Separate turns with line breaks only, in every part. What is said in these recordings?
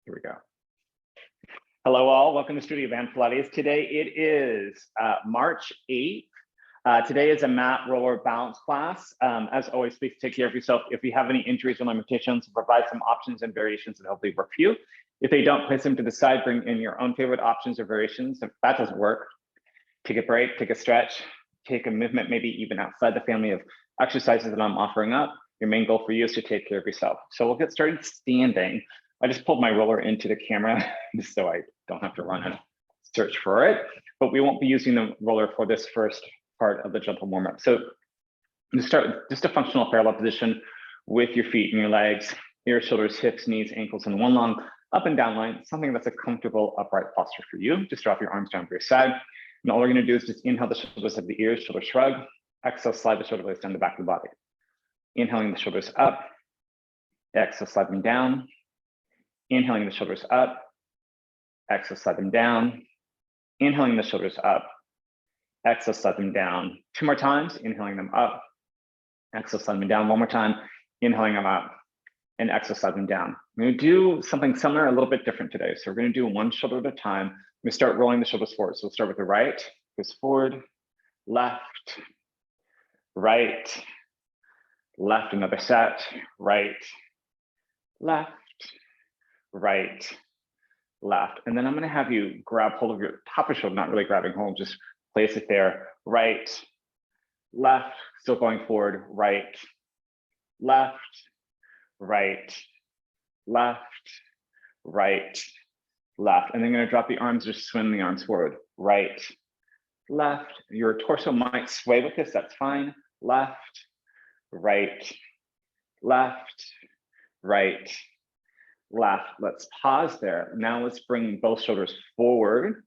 Here we go. Hello all, welcome to Studio Van Pilates. Today it is March 8th. Today is a mat roller balance class. As always, please take care of yourself. If you have any injuries or limitations, provide some options and variations that hopefully work for you. If they don't, place them to the side, bring in your own favorite options or variations. If that doesn't work, take a break, take a stretch, take a movement, maybe even outside the family of exercises that I'm offering up. Your main goal for you is to take care of yourself. So we'll get started standing. I just pulled my roller into the camera just so I don't have to run and search for it, but we won't be using the roller for this first part of the gentle warm-up. So you start with just a functional parallel position with your feet and your legs, ears, shoulders, hips, knees, ankles in one long up and down line, something that's a comfortable upright posture for you. Just drop your arms down to your side. And all we're gonna do is just inhale the shoulders of the ears, shoulder shrug. Exhale, slide the shoulder blades down the back of the body. Inhaling the shoulders up. Exhale, slide them down. Inhaling the shoulders up. Exhale, slide them down. Inhaling the shoulders up. Exhale, slide them down. Two more times, inhaling them up. Exhale, slide them down. One more time, inhaling them up. And exhale, slide them down. I'm gonna do something similar, a little bit different today. So we're gonna do one shoulder at a time. I'm gonna start rolling the shoulders forward. So we'll start with the right, goes forward, left, right, left, another set, right, left, right, left. And then I'm gonna have you grab hold of your top of your shoulder, not really grabbing hold, just place it there. Right, left, still going forward, right, left, right, left, right, left. And then I'm gonna drop the arms, just swing the arms forward. Right, left. Your torso might sway with this, that's fine. Left, right, left, right, left. Let's pause there. Now let's bring both shoulders forward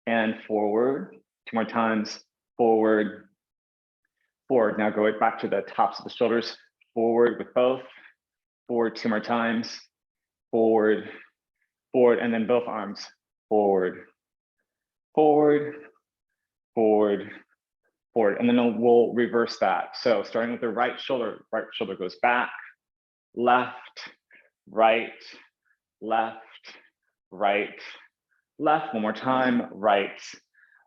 and forward. Two more times, forward, forward. Now go back to the tops of the shoulders, forward with both, forward two more times, forward, forward, and then both arms, forward, forward, forward, forward. And then we'll reverse that. So starting with the right shoulder goes back, left, right, left, right, left. One more time, right,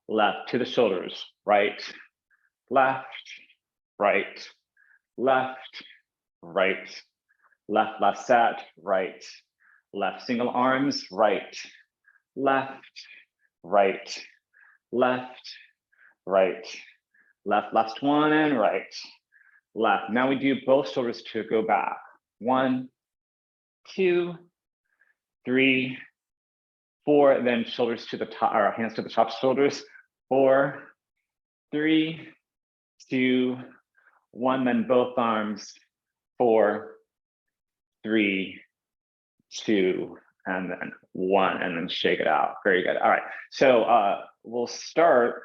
left to the shoulders, right, left, right, left, right, left, last set, right, left, single arms, right, left, right, left, right, left, last one, and right, left. Now we do both shoulders to go back. 1, 2, 3, 4, then shoulders to the top, or hands to the top shoulders. 4, 3, 2, 1, then both arms. 4, 3, 2, and then 1, and then shake it out. Very good. All right. So we'll start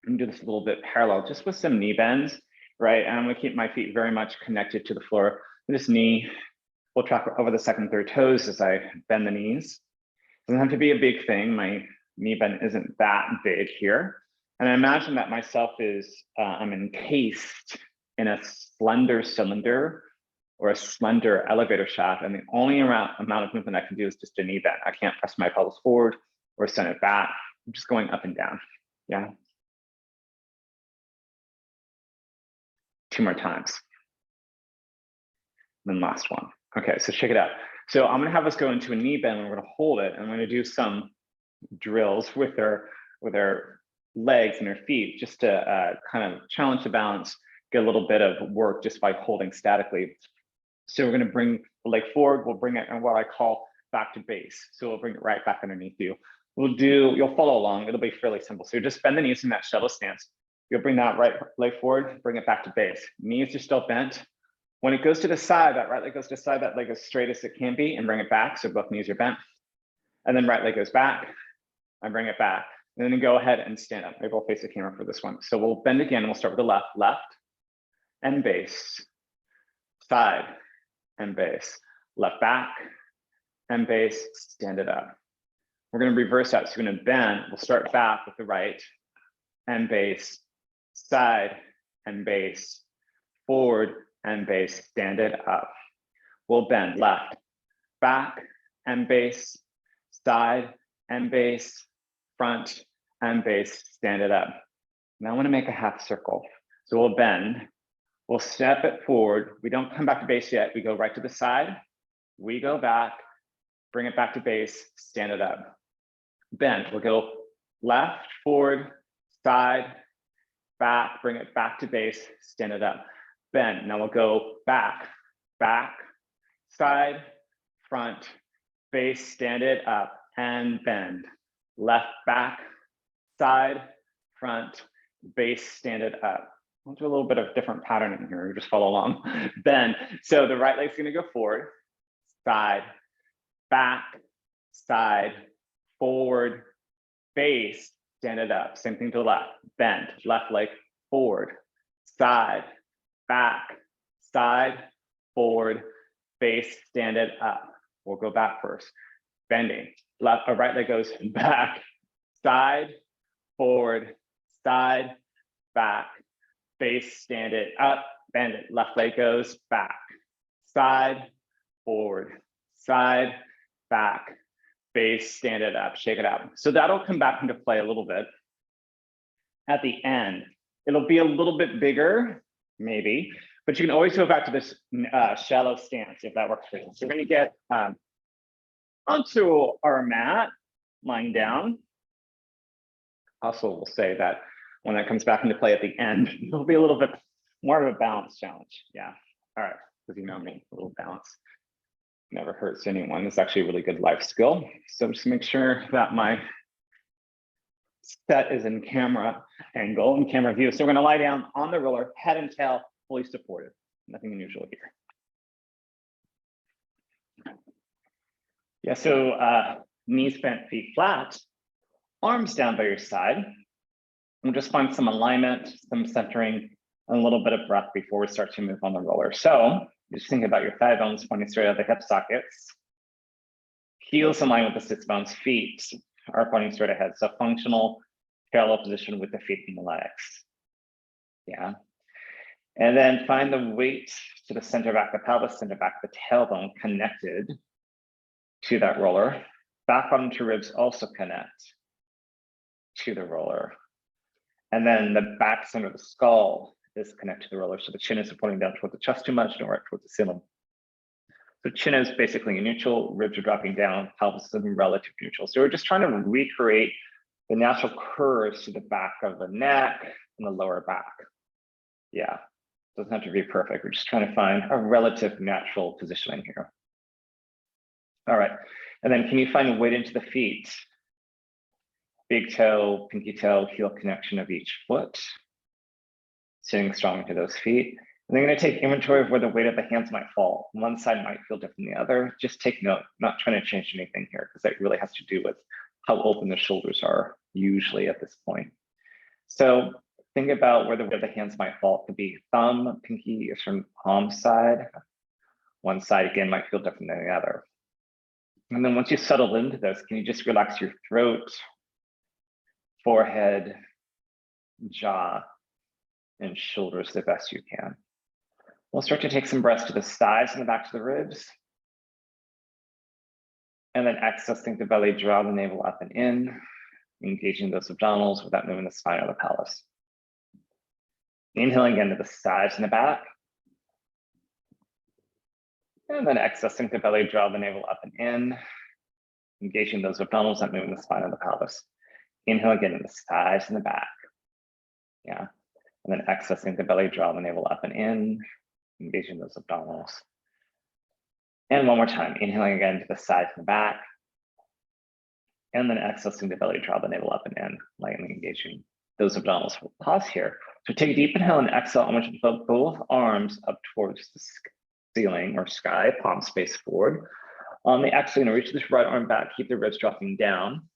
and do this a little bit parallel, just with some knee bends, right? And I'm gonna keep my feet very much connected to the floor. This knee will track over the second and third toes as I bend the knees. Doesn't have to be a big thing. My knee bend isn't that big here. And I imagine that myself is, I'm encased in a slender cylinder or a slender elevator shaft. And the only amount of movement I can do is just a knee bend. I can't press my pelvis forward or send it back. I'm just going up and down, yeah? 2 more times. And then last one. Okay, so check it out. So I'm gonna have us go into a knee bend and we're gonna hold it and I'm gonna do some drills with our legs and our feet just to kind of challenge the balance, get a little bit of work just by holding statically. So we're gonna bring the leg forward, we'll bring it in what I call back to base. So we'll bring it right back underneath you. You'll follow along, it'll be fairly simple. So just bend the knees in that shuttle stance. You'll bring that right leg forward, bring it back to base. Knees are still bent. When it goes to the side, that right leg goes to the side, that leg as straight as it can be and bring it back. So both knees are bent. And then right leg goes back and bring it back. And then go ahead and stand up. Maybe we'll face the camera for this one. So we'll bend again and we'll start with the left and base, side and base, left back and base, stand it up. We're gonna reverse that. So we're gonna bend, we'll start back with the right and base, side and base, forward and base, stand it up. We'll bend left, back, and base, side and base, front and base, stand it up. Now I want to make a half circle. So we'll bend, we'll step it forward. We don't come back to base yet. We go right to the side. We go back, bring it back to base, stand it up. Bend, we'll go left, forward, side, back, bring it back to base, stand it up. Bend, now we'll go back, back, side, front, base, stand it up, and bend. Left, back, side, front, base, stand it up. We'll do a little bit of different patterning here, just follow along. Bend, so the right leg's gonna go forward, side, back, side, forward, base, stand it up. Same thing to the left, bend, left leg forward, side, back, side, forward, base, stand it up. We'll go back first, bending, left or right leg goes back, side, forward, side, back, base, stand it up, bend it, left leg goes back, side, forward, side, back, base, stand it up, shake it out. So that'll come back into play a little bit. At the end, it'll be a little bit bigger, maybe, but you can always go back to this shallow stance if that works for you. So we're gonna get onto our mat, lying down. Also, we'll say that when that comes back into play at the end, it'll be a little bit more of a balance challenge. Yeah, all right, because you know me, a little balance never hurts anyone. It's actually a really good life skill. So just make sure that my set is in camera angle and camera view. So we're gonna lie down on the roller, head and tail fully supported. Nothing unusual here. Yeah, so knees bent, feet flat, arms down by your side. And just find some alignment, some centering, and a little bit of breath before we start to move on the roller. So just think about your thigh bones pointing straight out the hip sockets. Heels in line with the sits bones, feet are pointing straight ahead. So functional parallel position with the feet and the legs. Yeah. And then find the weight to the center back of the pelvis, center back of the tailbone connected to that roller. Back bottom to ribs also connect to the roller. And then the back center of the skull is connected to the roller. So the chin isn't pointing down towards the chest too much, nor right towards the ceiling. So chin is basically neutral, ribs are dropping down, pelvis is in relative neutral. So we're just trying to recreate the natural curves to the back of the neck and the lower back. Yeah, doesn't have to be perfect. We're just trying to find a relative natural positioning here. All right, and then can you find a weight into the feet? Big toe, pinky toe, heel connection of each foot. Sitting strong into those feet. And they're going to take inventory of where the weight of the hands might fall. One side might feel different than the other. Just take note, not trying to change anything here, because that really has to do with how open the shoulders are usually at this point. So think about where the weight of the hands might fall. It could be thumb, pinky, or from palm side. One side, again, might feel different than the other. And then once you settle into this, can you just relax your throat, forehead, jaw, and shoulders the best you can. We'll start to take some breaths to the sides and the back to the ribs. And then accessing the belly, draw the navel up and in, engaging those abdominals without moving the spine or the pelvis. Inhaling again to the sides and the back. And then accessing the belly, draw the navel up and in, engaging those abdominals without moving the spine or the pelvis. Inhale again to the sides and the back. Yeah. And then accessing the belly, draw the navel up and in, engaging those abdominals. And one more time, inhaling again to the sides and the back. And then accessing the belly, draw the navel up and in, lightly engaging those abdominals. We'll pause here. So take a deep inhale and exhale. I want you to float both arms up towards the ceiling or sky, palm space forward. On the exhale, reach this right arm back, keep the ribs dropping down.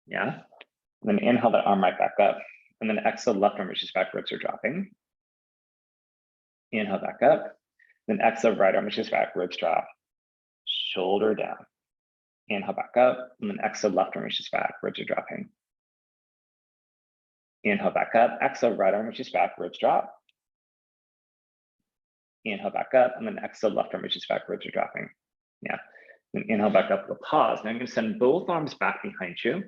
Yeah. And then inhale that arm right back up. And then exhale, left arm reaches back, ribs are dropping. Inhale back up. Then exhale, right arm reaches back, ribs drop. Shoulder down. Inhale back up. And then exhale, left arm reaches back, ribs are dropping. Inhale back up. Exhale, right arm reaches back, ribs drop. Inhale back up. And then exhale, left arm reaches back, ribs are dropping. Yeah. Then inhale back up, we'll pause. Now I'm going to send both arms back behind you.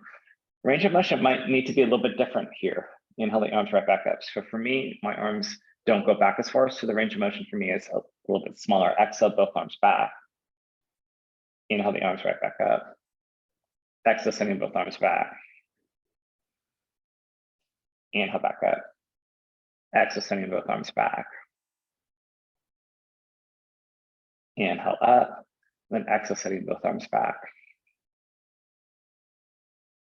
Range of motion might need to be a little bit different here. Inhale the arms right back up. So for me, my arms don't go back as far, so the range of motion for me is a little bit smaller. Exhale, both arms back. Inhale the arms right back up. Exhale, sending both arms back. Inhale back up. Exhale, sending both arms back. Inhale up. Then exhale, sending both arms back.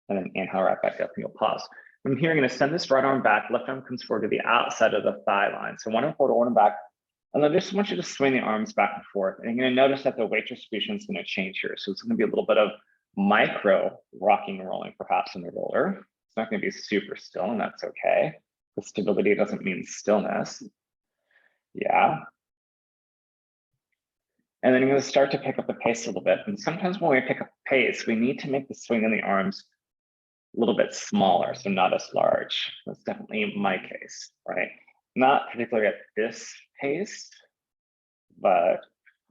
And then inhale right back up, and you'll pause. From here, I'm going to send this right arm back. Left arm comes forward to the outside of the thigh line. So one arm forward, one arm back. And I just want you to swing the arms back and forth. And you're going to notice that the weight distribution is going to change here. So it's going to be a little bit of micro rocking and rolling, perhaps in the roller. It's not going to be super still, and that's okay. The stability doesn't mean stillness. Yeah. And then you're going to start to pick up the pace a little bit. And sometimes when we pick up pace, we need to make the swing in the arms a little bit smaller, so not as large. That's definitely my case, right? Not particularly at this pace, but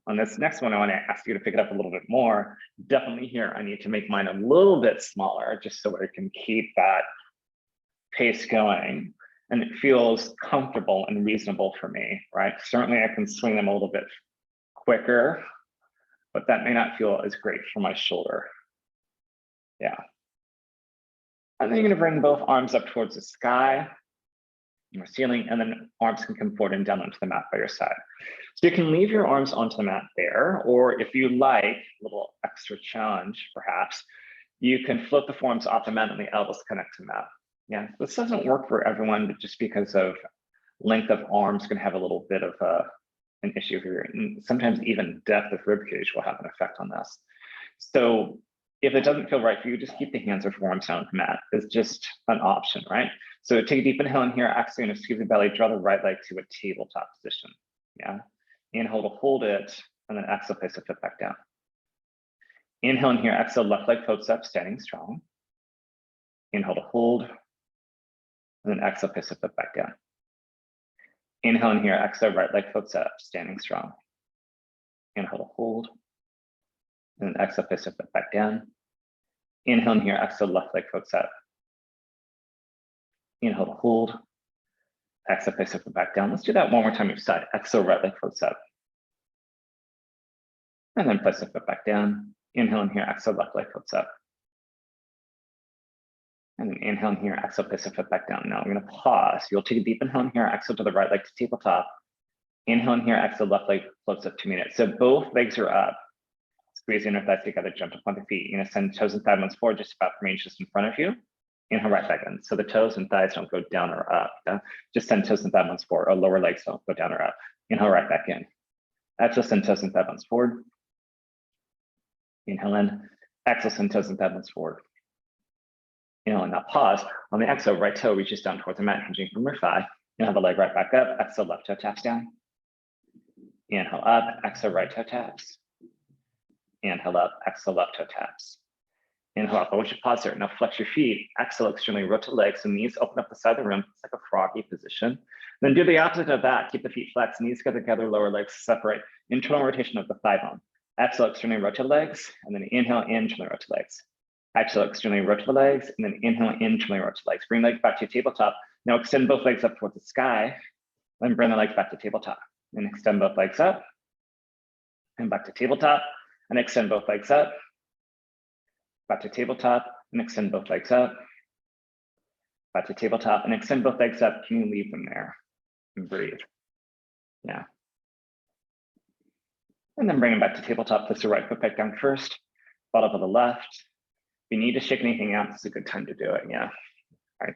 on this next one, I want to ask you to pick it up a little bit more. Definitely here, I need to make mine a little bit smaller, just so I can keep that pace going. And it feels comfortable and reasonable for me, right? Certainly I can swing them a little bit quicker, but that may not feel as great for my shoulder. Yeah. And then you're going to bring both arms up towards the sky or ceiling, and then arms can come forward and down onto the mat by your side. So you can leave your arms onto the mat there, or if you like, a little extra challenge perhaps, you can flip the forearms off the mat and the elbows connect to the mat. Yeah, this doesn't work for everyone, but just because of length of arms can have a little bit of an issue here. And sometimes even depth of rib cage will have an effect on this. So if it doesn't feel right for you, just keep the hands or forearms down on the mat. It's just an option, right? So take a deep inhale in here, exhale, and squeeze the belly, draw the right leg to a tabletop position. Yeah. Inhale to hold it, and then exhale, place the foot back down. Inhale in here, exhale, left leg floats up, standing strong. Inhale to hold, and then exhale, place the foot back down. Inhale in here, exhale, right leg floats up, standing strong. Inhale to hold, and then exhale, place the foot back down. Inhale in here, exhale, left leg floats up. Inhale to hold. Exhale, place the foot back down. Let's do that one more time each side. Exhale, right leg floats up. And then place the foot back down. Inhale in here, exhale, left leg floats up. And then inhale in here, exhale, place the foot back down. Now I'm going to pause. You'll take a deep inhale in here, exhale to the right leg to tabletop. Inhale in here, exhale, left leg floats up 2 minutes. So both legs are up. Squeeze the inner thighs together, jump to point the feet. You're going to send toes and thigh bones forward, just about 3 inches in front of you. Inhale right back in. So the toes and thighs don't go down or up. Just send toes and thigh bones forward, or lower legs don't go down or up. Inhale right back in. Exhale, send toes and thigh bones forward. Inhale in. Exhale, send toes and thigh bones forward. Inhale, now pause. On the exhale, right toe reaches down towards the mat, hinging from your thigh. Inhale the leg right back up. Exhale, left toe taps down. Inhale up. Exhale, right toe taps. Inhale up. Exhale, left toe taps. Inhale up. I want you to pause there. Now flex your feet. Exhale, externally rotate legs. So knees open up the side of the room. It's like a froggy position. Then do the opposite of that. Keep the feet flexed. Knees go together. Lower legs separate. Internal rotation of the thigh bone. Exhale, externally rotate legs. And then inhale, internally rotate legs. Exhale, externally rotate the legs. And then inhale, internally rotate legs. Bring legs back to your tabletop. Now extend both legs up towards the sky. Then bring the legs back to tabletop. And extend both legs up. And back to tabletop. And extend both legs up. Back to tabletop, and extend both legs up. Back to tabletop, and extend both legs up. Can you leave them there? And breathe. Yeah. And then bring them back to tabletop. Place the right foot back down first. Bottom of the left. If you need to shake anything out, this is a good time to do it. Yeah. All right.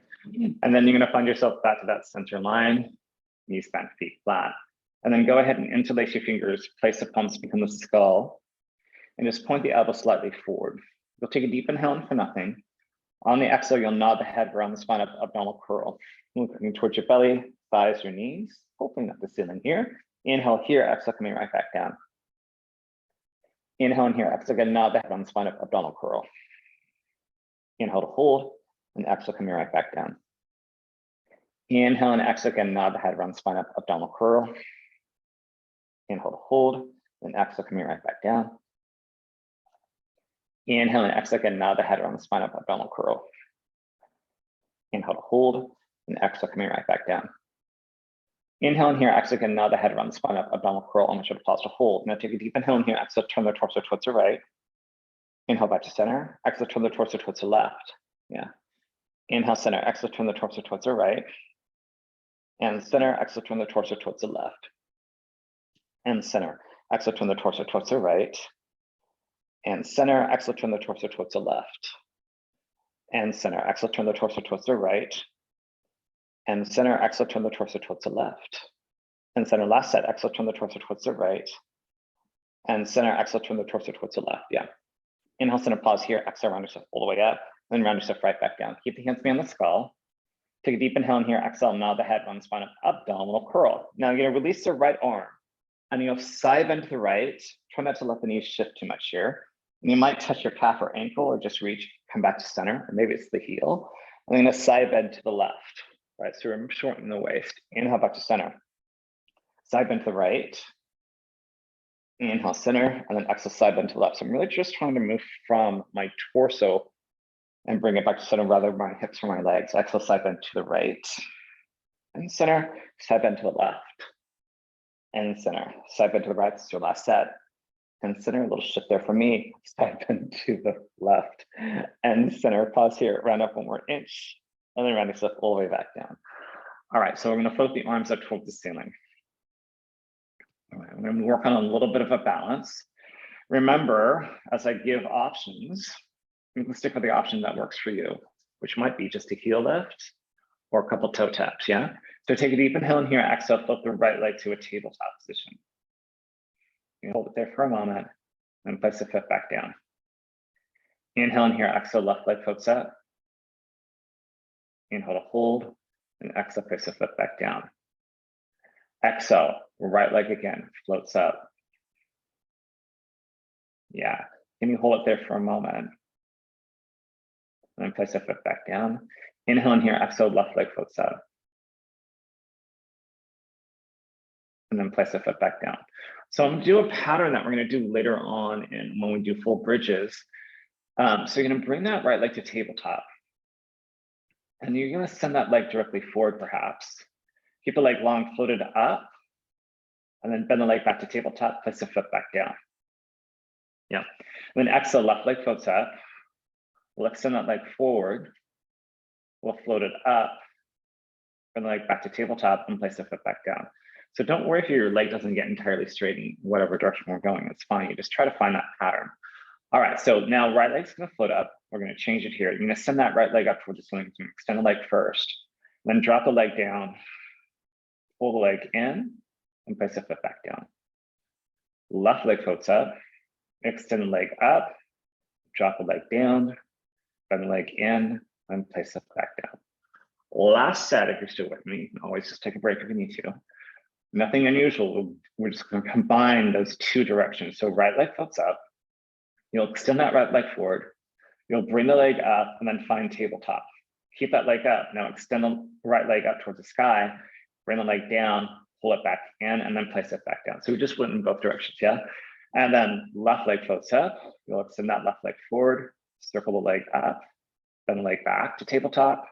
And then you're going to find yourself back to that center line. Knees bent, feet flat. And then go ahead and interlace your fingers. Place the palms behind the skull. And just point the elbow slightly forward. You'll take a deep inhale in for nothing. On the exhale, you'll nod the head around the spine up, abdominal curl. Looking towards your belly, thighs, your knees. Hopefully not the ceiling here. Inhale here, exhale coming right back down. Inhale in here, exhale again, nod the head on the spine up, abdominal curl. Inhale to hold, and exhale coming right back down. Inhale and exhale again, nod the head around the spine up, abdominal curl. Inhale to hold, and exhale coming right back down. Inhale and exhale again, now the head around the spine up, abdominal curl. Inhale to hold, and exhale coming right back down. Inhale in here, exhale again, now the head around the spine up, abdominal curl, almost should pause to hold. Now take a deep inhale in here, exhale, turn the torso towards the right. Inhale back to center, exhale, turn the torso towards the left. Yeah. Inhale, center, exhale, turn the torso towards the right. And center, exhale, turn the torso towards the left. And center, exhale, turn the torso towards the right. And center, exhale, turn the torso towards the left. And center, exhale, turn the torso towards the right. And center, exhale, turn the torso towards the left. And center, last set, exhale, turn the torso towards the right. And center, exhale, turn the torso towards the left. Yeah. Inhale, center, pause here, exhale, round yourself all the way up, then round yourself right back down. Keep the hands behind the skull. Take a deep inhale in here, exhale, now the head on the spine up, abdominal curl. Now you're gonna release the right arm, and you'll side bend to the right. Try not to let the knees shift too much here. And you might touch your calf or ankle, or just reach, come back to center, or maybe it's the heel. And then gonna side bend to the left, right? So we're shortening the waist. Inhale back to center. Side bend to the right. Inhale, center, and then exhale, side bend to the left. So I'm really just trying to move from my torso and bring it back to center rather than my hips or my legs. Exhale, side bend to the right. And center, side bend to the left. And center, side bend to the right. This is your last set. And center, a little shift there for me. Side bend to the left. And center, pause here, round up one more inch. And then round yourself all the way back down. All right, so we're gonna float the arms up towards the ceiling. All right, I'm going to work on a little bit of a balance. Remember, as I give options, you can stick with the option that works for you, which might be just a heel lift or a couple toe taps, yeah? So take a deep inhale in here, exhale, flip the right leg to a tabletop position. You hold it there for a moment, and place the foot back down. Inhale in here, exhale, left leg floats up. Inhale to hold, and exhale, place the foot back down. Exhale, right leg again, floats up. Yeah, can you hold it there for a moment? And then place the foot back down. Inhale in here, exhale, left leg floats up. And then place the foot back down. So I'm gonna do a pattern that we're gonna do later on and when we do full bridges. So you're gonna bring that right leg to tabletop. And you're gonna send that leg directly forward perhaps. Keep the leg long, floated up, and then bend the leg back to tabletop, place the foot back down. Yeah, and then exhale, left leg floats up. We'll extend that leg forward. We'll float it up, bend the leg back to tabletop, and place the foot back down. So don't worry if your leg doesn't get entirely straight in whatever direction we're going, it's fine. You just try to find that pattern. All right, so now right leg's gonna float up. We're gonna change it here. You're gonna send that right leg up towards the ceiling. Extend the leg first, then drop the leg down. Pull the leg in and place the foot back down. Left leg floats up, extend the leg up, drop the leg down, bend the leg in, and place the foot back down. Last set, if you're still with me, you can always just take a break if you need to. Nothing unusual, we're just gonna combine those two directions. So right leg floats up, you'll extend that right leg forward, you'll bring the leg up and then find tabletop. Keep that leg up, now extend the right leg up towards the sky, bring the leg down, pull it back in, and then place it back down. So we just went in both directions, yeah? And then left leg floats up. You'll extend that left leg forward, circle the leg up, then the leg back to tabletop.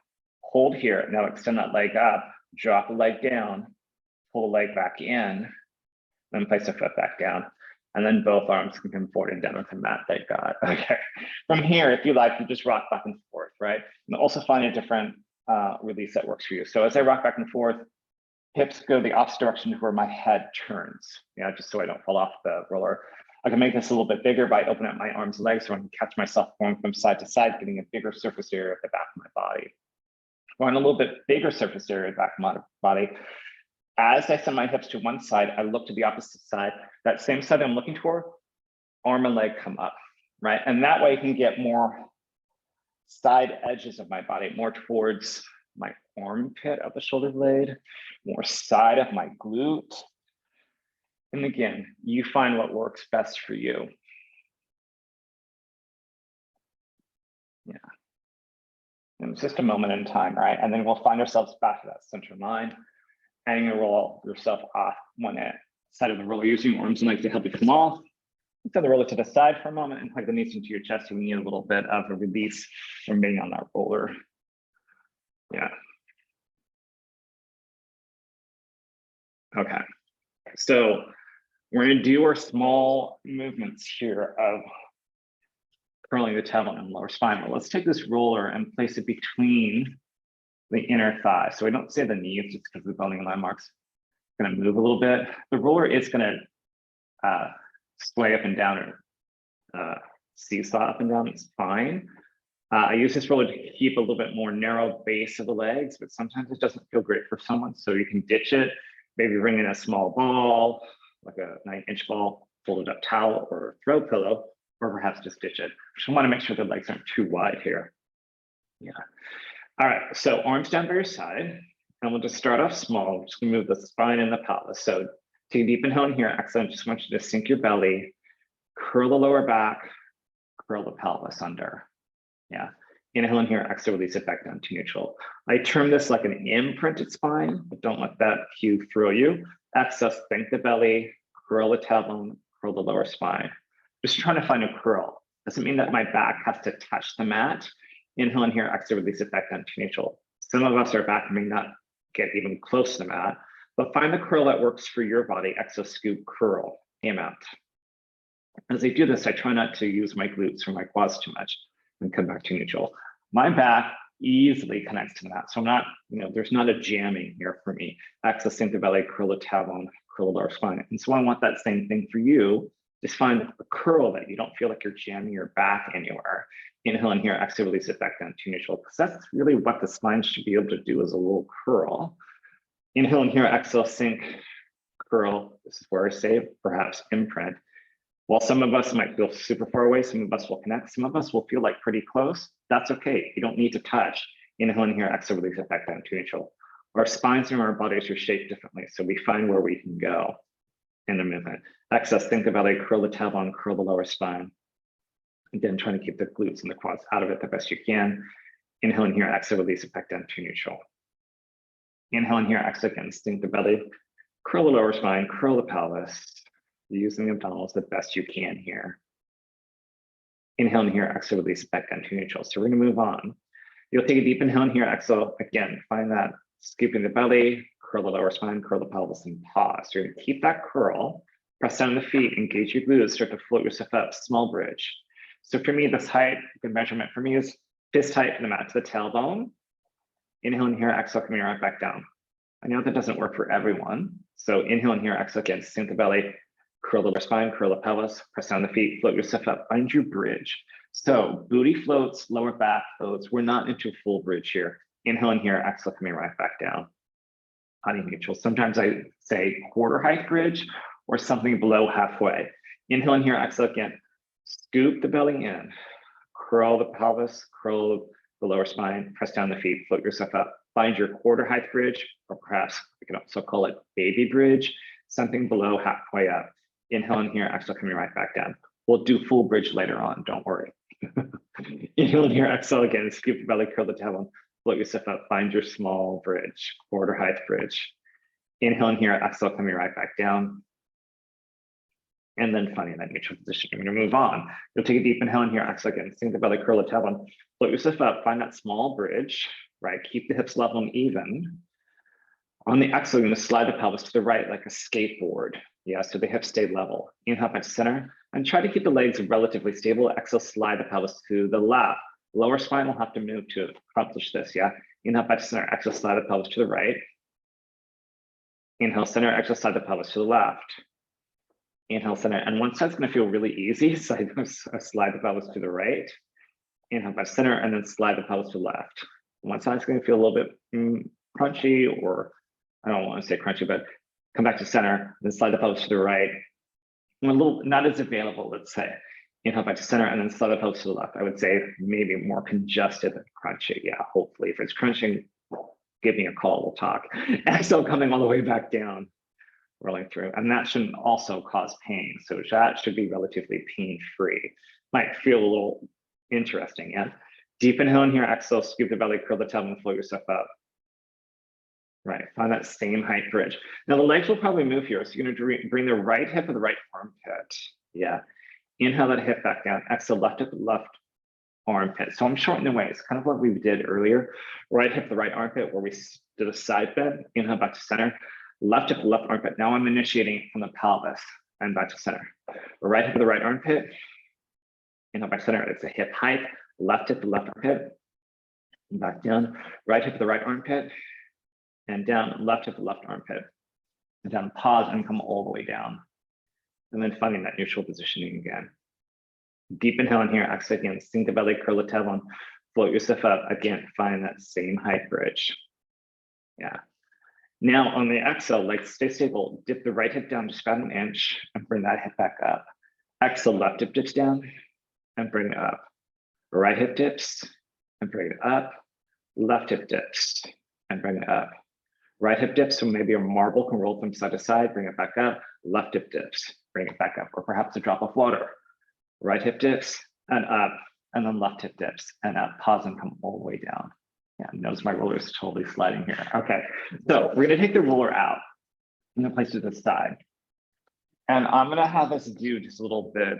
Hold here. Now extend that leg up, drop the leg down, pull the leg back in, then place the foot back down. And then both arms can come forward and down with the mat, thank God. Okay. From here, if you like, you just rock back and forth, right? And also find a different release that works for you. So as I rock back and forth, hips go the opposite direction to where my head turns, just so I don't fall off the roller. I can make this a little bit bigger by opening up my arms and legs so I can catch myself going from side to side, getting a bigger surface area at the back of my body. Or on a little bit bigger surface area at the back of my body. As I send my hips to one side, I look to the opposite side. That same side I'm looking toward, arm and leg come up, right? And that way I can get more side edges of my body, more towards my armpit of the shoulder blade, more side of my glute. And again, you find what works best for you. Yeah. And it's just a moment in time, right? And then we'll find ourselves back to that center line. And you roll yourself off one side of the roller using your arms and legs to help you come off. Send the roller to the side for a moment and hug the knees into your chest. You need a little bit of a release from being on that roller. Yeah. Okay. So we're going to do our small movements here of curling the tailbone and lower spine. But let's take this roller and place it between the inner thigh. So we don't say the knees just because of the bony landmarks. It's going to move a little bit. The roller is going to sway up and down or seesaw up and down. It's fine. I use this roller to keep a little bit more narrow base of the legs, but sometimes it doesn't feel great for someone. So you can ditch it. Maybe bring in a small ball, like a 9-inch ball, folded up towel or a throw pillow, or perhaps just ditch it. Just want to make sure the legs aren't too wide here. Yeah. All right, so arms down by your side, and we'll just start off small. Just gonna move the spine and the pelvis. So take a deep inhale in here. Excellent. Just want you to sink your belly, curl the lower back, curl the pelvis under. Yeah. Inhale in here, exhale, release it back down to neutral. I term this like an imprinted spine, but don't let that cue throw you. Exhale, sink the belly, curl the tailbone, curl the lower spine. Just trying to find a curl. Doesn't mean that my back has to touch the mat. Inhale in here, exhale, release it back down to neutral. Some of us, our back may not get even close to the mat, but find the curl that works for your body. Exhale, scoop, curl, aim out. As I do this, I try not to use my glutes or my quads too much and come back to neutral. My back easily connects to the mat. So I'm not, there's not a jamming here for me. Exhale, sink the belly, curl the tailbone, curl the lower spine. And so I want that same thing for you. Just find a curl that you don't feel like you're jamming your back anywhere. Inhale in here, exhale, release it back down to neutral, because that's really what the spine should be able to do, is a little curl. Inhale in here, exhale, sink, curl. This is where I say perhaps imprint. While some of us might feel super far away, some of us will connect, some of us will feel like pretty close. That's okay. You don't need to touch. Inhale in here, exhale, release it back down to neutral. Our spines and our bodies are shaped differently, so we find where we can go in the movement. Exhale, think about it, curl the tailbone, curl the lower spine. Again, trying to keep the glutes and the quads out of it the best you can. Inhale in here, exhale, release it back down to neutral. Inhale in here, exhale again, sink the belly, curl the lower spine, curl the pelvis, using the abdominals the best you can here. Inhale in here, exhale, release it back down to neutral. So we're gonna move on. You'll take a deep inhale in here, exhale, again, find that scooping the belly, curl the lower spine, curl the pelvis, and pause. You're gonna keep that curl, press down the feet, engage your glutes, start to float yourself up, small bridge. So for me, this height, a good measurement for me is fist height from the mat to the tailbone. Inhale in here, exhale, coming right back down. I know that doesn't work for everyone. So inhale in here, exhale again, sink the belly, curl the lower spine, curl the pelvis, press down the feet, float yourself up, find your bridge. So booty floats, lower back floats. We're not into full bridge here. Inhale in here, exhale, coming right back down. Body neutral. Sometimes I say quarter height bridge or something below halfway. Inhale in here, exhale again. Scoop the belly in, curl the pelvis, curl the lower spine, press down the feet, float yourself up. Find your quarter height bridge, or perhaps we can also call it baby bridge, something below halfway up. Inhale in here, exhale, coming right back down. We'll do full bridge later on, don't worry. Inhale in here, exhale again, scoop the belly, curl the tailbone, float yourself up, find your small bridge, quarter height bridge. Inhale in here, exhale, coming right back down. And then finding that neutral position. You're gonna move on. You'll take a deep inhale in here, exhale again, sink the belly, curl the tailbone, float yourself up, find that small bridge, right? Keep the hips level and even. On the exhale, you're gonna slide the pelvis to the right like a skateboard. Yeah, so the hips stay level. Inhale back to center, and try to keep the legs relatively stable. Exhale, slide the pelvis to the left. Lower spine will have to move to accomplish this, yeah? Inhale back to center, exhale, slide the pelvis to the right. Inhale, center, exhale, slide the pelvis to the left. Inhale, center, and one side's gonna feel really easy, so I slide the pelvis to the right. Inhale back to center, and then slide the pelvis to the left. One side's gonna feel a little bit crunchy, or I don't wanna say crunchy, but come back to center, then slide the pelvis to the right. And a little, not as available, let's say. Inhale back to center, and then slide the pelvis to the left. I would say maybe more congested than crunchy, yeah, hopefully. If it's crunching, give me a call, we'll talk. Exhale, coming all the way back down. Rolling through, and that shouldn't also cause pain. So that should be relatively pain-free. Might feel a little interesting, yeah? Deep inhale in here, exhale, scoop the belly, curl the tailbone, float yourself up. Right, find that same height bridge. Now the legs will probably move here. So you're gonna bring the right hip to the right armpit. Yeah, Inhale that hip back down. Exhale, left hip, left armpit. So I'm shortening the way. It's kind of what we did earlier. Right hip, the right armpit, where we did a side bend. Inhale back to center. Left hip, left armpit. Now I'm initiating from the pelvis and back to center. Right hip, the right armpit. Inhale back to center. It's a hip hike. Left hip, the left armpit. And back down. Right hip, the right armpit. And down. Left hip, the left armpit. And down. Pause and come all the way down. And then finding that neutral positioning again. Deep inhale in here, exhale again, sink the belly, curl the tailbone, float yourself up. Again, find that same height bridge. Yeah. Now on the exhale, like stay stable, dip the right hip down just about an inch and bring that hip back up. Exhale, left hip dips down and bring it up. Right hip dips and bring it up. Left hip dips and bring it up. Right hip dips, so maybe a marble can roll from side to side, bring it back up. Left hip dips, bring it back up, or perhaps a drop of water. Right hip dips and up, and then left hip dips and up. Pause and come all the way down. Yeah, notice my roller is totally sliding here. Okay, so we're gonna take the roller out. I'm gonna place it to the side. And I'm gonna have us do just a little bit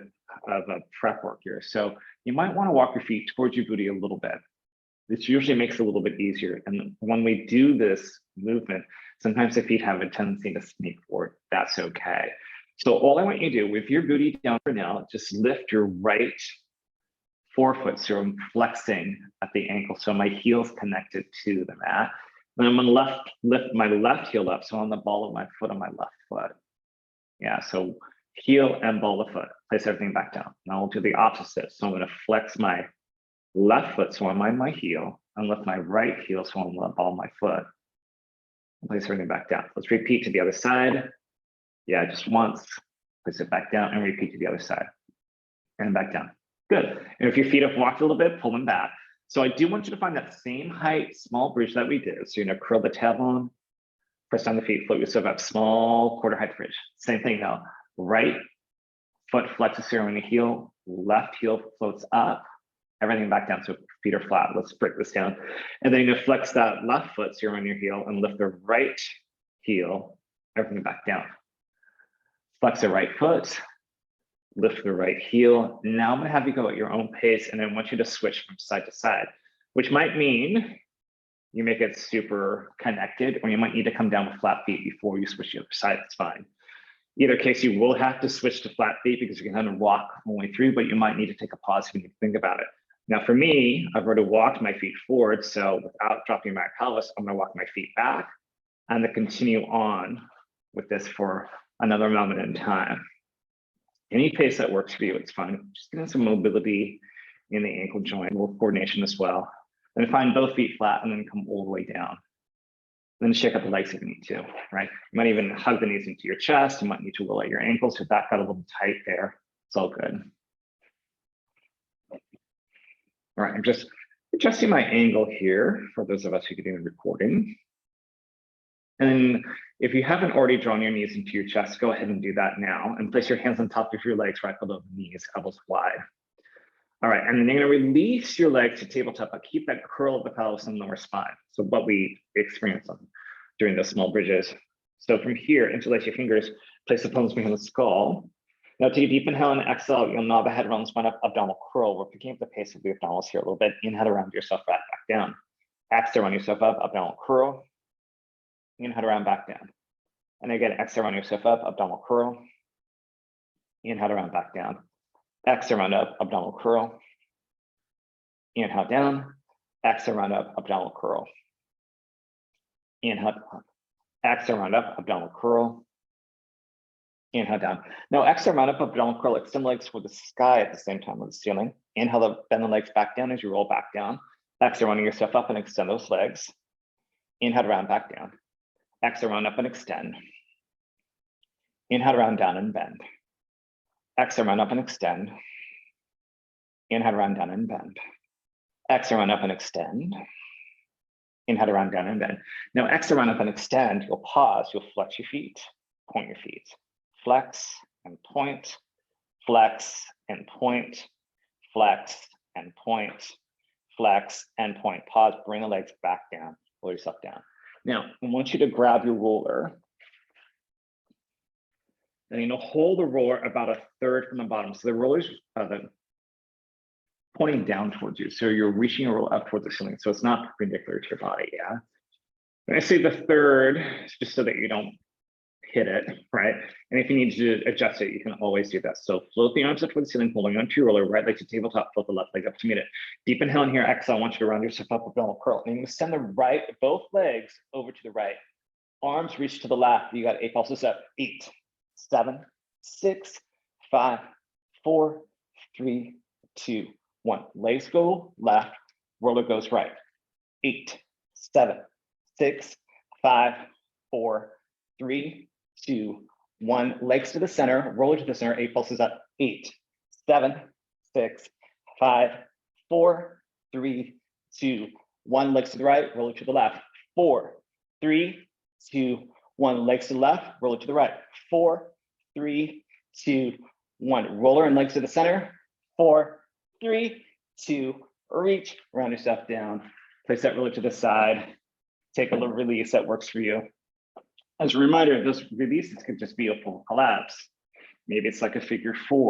of a prep work here. So you might wanna walk your feet towards your booty a little bit. This usually makes it a little bit easier. And when we do this movement, sometimes the feet have a tendency to sneak forward. That's okay. So all I want you to do with your booty down for now, just lift your right forefoot. So I'm flexing at the ankle. So my heel's connected to the mat. Then I'm gonna lift my left heel up. So on the ball of my foot on my left foot. Yeah, so heel and ball of foot, place everything back down. Now I'll do the opposite. So I'm gonna flex my left foot, so I'm on my heel, and lift my right heel, so I'm on the ball of my foot. Place everything back down. Let's repeat to the other side. Yeah, just once, place it back down and repeat to the other side and back down. Good. And if your feet have walked a little bit, pull them back. So I do want you to find that same height, small bridge that we did. So you're gonna curl the tailbone, press down the feet, float yourself up, small quarter height bridge. Same thing now. Right foot flexes here on the heel, left heel floats up, everything back down so feet are flat. Let's break this down. And then you're gonna flex that left foot, so you're on your heel, and lift the right heel, everything back down. Flex the right foot, lift the right heel. Now I'm gonna have you go at your own pace, and I want you to switch from side to side, which might mean you make it super connected, or you might need to come down with flat feet before you switch to the other side. That's fine. Either case, you will have to switch to flat feet because you can kind of walk all the way through, but you might need to take a pause if you need to think about it. Now for me, I've already walked my feet forward, so without dropping my pelvis, I'm gonna walk my feet back and then continue on with this for another moment in time. Any pace that works for you, it's fine. Just getting some mobility in the ankle joint, a little coordination as well. Then find both feet flat and then come all the way down. Then shake up the legs if you need to, right? You might even hug the knees into your chest. You might need to roll out your ankles. Your back got a little tight there. It's all good. All right, I'm just adjusting my angle here for those of us who are getting the recording. And if you haven't already drawn your knees into your chest, go ahead and do that now and place your hands on top of your legs right below the knees, elbows wide. All right, and then you're gonna release your legs to tabletop, but keep that curl of the pelvis and lower spine. So what we experience during those small bridges. So from here, interlace your fingers, place the palms behind the skull. Now take a deep inhale and exhale, you'll nod the head around the spine up, abdominal curl. We're picking up the pace of the abdominals here a little bit. Inhale around yourself back down. Exhale around yourself up, abdominal curl. Inhale around back down. And again, exhale around yourself up, abdominal curl. Inhale around back down. Exhale around up, abdominal curl. Inhale down. Exhale around up, abdominal curl. Inhale down. Exhale around up, abdominal curl. Inhale down. Now exhale around up, abdominal curl. Extend legs toward the sky at the same time with the ceiling. Inhale, bend the legs back down as you roll back down. Exhale, running yourself up and extend those legs. Inhale, round back down. Exhale, round up and extend. Inhale, round down and bend. Exhale, round up and extend. Inhale, round down and bend. Exhale, round up and extend. Inhale, round down and bend. Now exhale, round up and extend. You'll pause. You'll flex your feet. Point your feet. Flex and point. Flex and point. Flex and point. Flex and point. Pause. Bring the legs back down. Pull yourself down. Now, I want you to grab your roller. Then hold the roller about a third from the bottom. So the roller's pointing down towards you. So you're reaching your roller up towards the ceiling. So it's not perpendicular to your body, yeah? When I say the third, it's just so that you don't hit it, right? And if you need to adjust it, you can always do that. So float the arms up toward the ceiling, holding onto your roller, right leg to tabletop, float the left leg up to meet it. Deep inhale in here, exhale. I want you to round yourself up, abdominal curl. And you're gonna send both legs over to the right. Arms reach to the left. You got 8 pulses up. 8, 7, 6, 5, 4, 3, 2, 1. Legs go left, roller goes right. 8, 7, 6, 5, 4, 3, 2, 1. Legs to the center, roller to the center. 8 pulses up. 8, 7, 6, 5, 4, 3, 2, 1. Legs to the right, roller to the left. 4, 3, 2, 1. Legs to the left, roller to the right. 4, 3, 2, 1. Roller and legs to the center. 4, 3, 2. Reach, round yourself down. Place that roller to the side. Take a little release that works for you. As a reminder, those releases could just be a full collapse. Maybe it's like a figure 4.